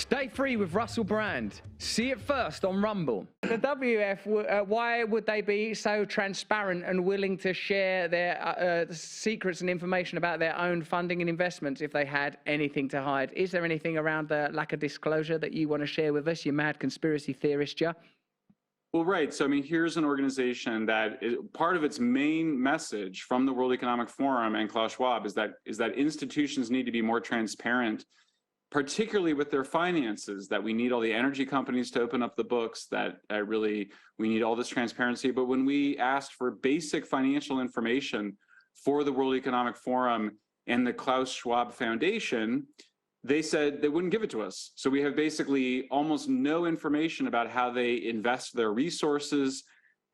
Stay free with Russell Brand. See it first on Rumble. The WEF, why would they be so transparent and willing to share their secrets and information about their own funding and investments if they had anything to hide? Is there anything around the lack of disclosure that you want to share with us, you mad conspiracy theorist, yeah? Well, right. So, I mean, here's an organization that part of its main message from the World Economic Forum and Klaus Schwab is that institutions need to be more transparent, particularly with their finances, that we need all the energy companies to open up the books, that really we need all this transparency. But when we asked for basic financial information for the World Economic Forum and the Klaus Schwab Foundation, they said they wouldn't give it to us. So we have basically almost no information about how they invest their resources.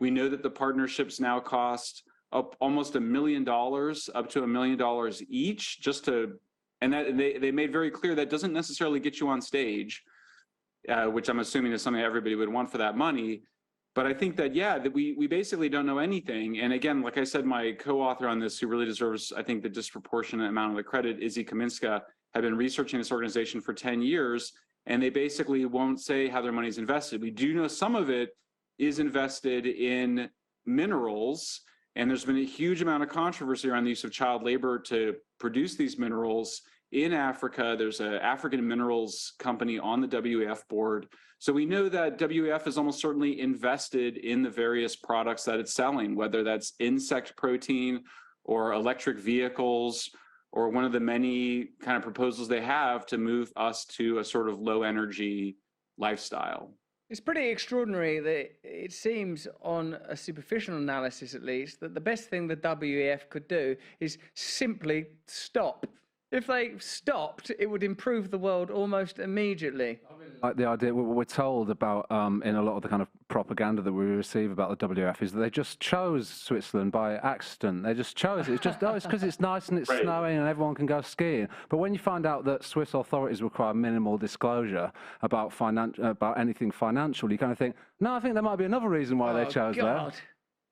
We know that the partnerships now cost up almost $1 million, up to $1 million each, just to, and that they made very clear that doesn't necessarily get you on stage, which I'm assuming is something everybody would want for that money. But I think that, yeah, that we basically don't know anything. And again, like I said, my co-author on this, who really deserves, I think, the disproportionate amount of the credit, Izzy Kaminska, have been researching this organization for 10 years, and they basically won't say how their money is invested. We do know some of it is invested in minerals, and there's been a huge amount of controversy around the use of child labor to produce these minerals in Africa. There's an African minerals company on the WEF board. So we know that WEF is almost certainly invested in the various products that it's selling, whether that's insect protein or electric vehicles, or one of the many kind of proposals they have to move us to a sort of low energy lifestyle. It's pretty extraordinary that it seems, on a superficial analysis at least, that the best thing the WEF could do is simply stop. If they stopped, it would improve the world almost immediately. Like the idea, what we're told about in a lot of the kind of propaganda that we receive about the WEF is that they just chose Switzerland by accident. They just chose it. It's just, oh, it's because it's nice and it's snowing and everyone can go skiing. But when you find out that Swiss authorities require minimal disclosure about anything financial, you kind of think, no, I think there might be another reason why they chose that.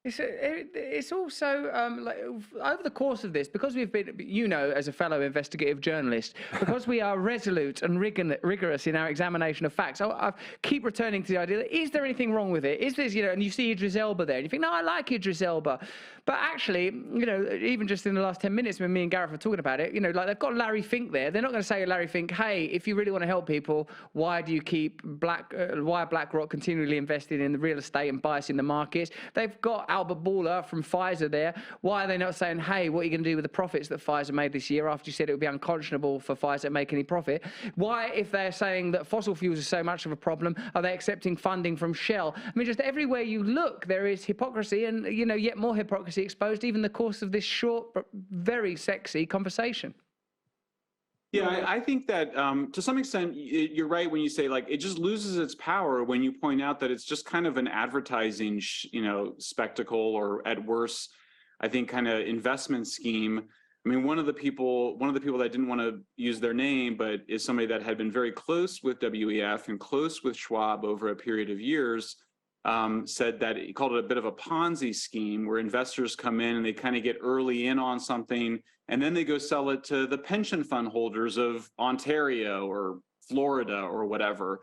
It's also, like, over the course of this, because we've been, you know, as a fellow investigative journalist, because we are resolute and rigorous in our examination of facts, I keep returning to the idea that, is there anything wrong with it? Is this, you know, and you see Idris Elba there, and you think, no, I like Idris Elba. But actually, you know, even just in the last 10 minutes when me and Gareth were talking about it, you know, like, they've got Larry Fink there. They're not going to say to Larry Fink, hey, if you really want to help people, why do you keep why BlackRock continually invested in the real estate and biasing the markets? They've got Albert Bourla from Pfizer there. Why are they not saying, hey, what are you going to do with the profits that Pfizer made this year after you said it would be unconscionable for Pfizer to make any profit? Why, if they're saying that fossil fuels are so much of a problem, are they accepting funding from Shell? I mean, just everywhere you look, there is hypocrisy, and, you know, yet more hypocrisy exposed even in the course of this short but very sexy conversation. Yeah, I think that to some extent, you're right when you say, like, it just loses its power when you point out that it's just kind of an advertising, you know, spectacle, or at worst, I think, kind of investment scheme. I mean, one of the people that didn't want to use their name, but is somebody that had been very close with WEF and close with Schwab over a period of years, said that he called it a bit of a Ponzi scheme, where investors come in and they kind of get early in on something, and then they go sell it to the pension fund holders of Ontario or Florida or whatever.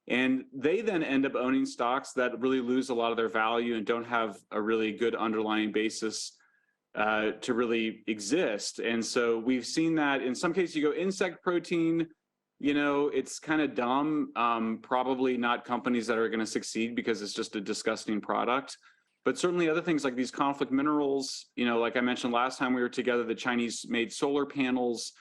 And they then end up owning stocks that really lose a lot of their value and don't have a really good underlying basis to really exist. And so we've seen that in some cases. You go insect protein, you know, it's kind of dumb, probably not companies that are going to succeed because it's just a disgusting product. But certainly other things like these conflict minerals, you know, like I mentioned last time we were together, the Chinese made solar panels,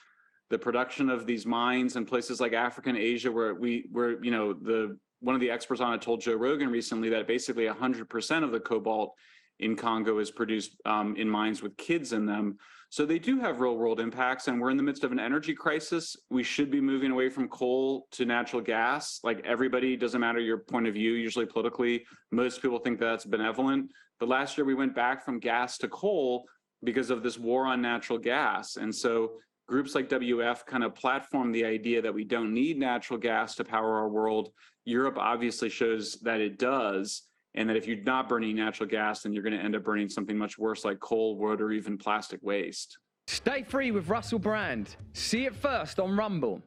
the production of these mines in places like Africa and Asia, where you know, one of the experts on it told Joe Rogan recently that basically 100% of the cobalt in Congo is produced in mines with kids in them. So they do have real world impacts, and we're in the midst of an energy crisis. We should be moving away from coal to natural gas. Like, everybody, doesn't matter your point of view, usually politically, most people think that's benevolent. But last year we went back from gas to coal because of this war on natural gas. And so groups like WF kind of platform the idea that we don't need natural gas to power our world. Europe obviously shows that it does. And that if you're not burning natural gas, then you're going to end up burning something much worse like coal, wood, or even plastic waste. Stay free with Russell Brand. See it first on Rumble.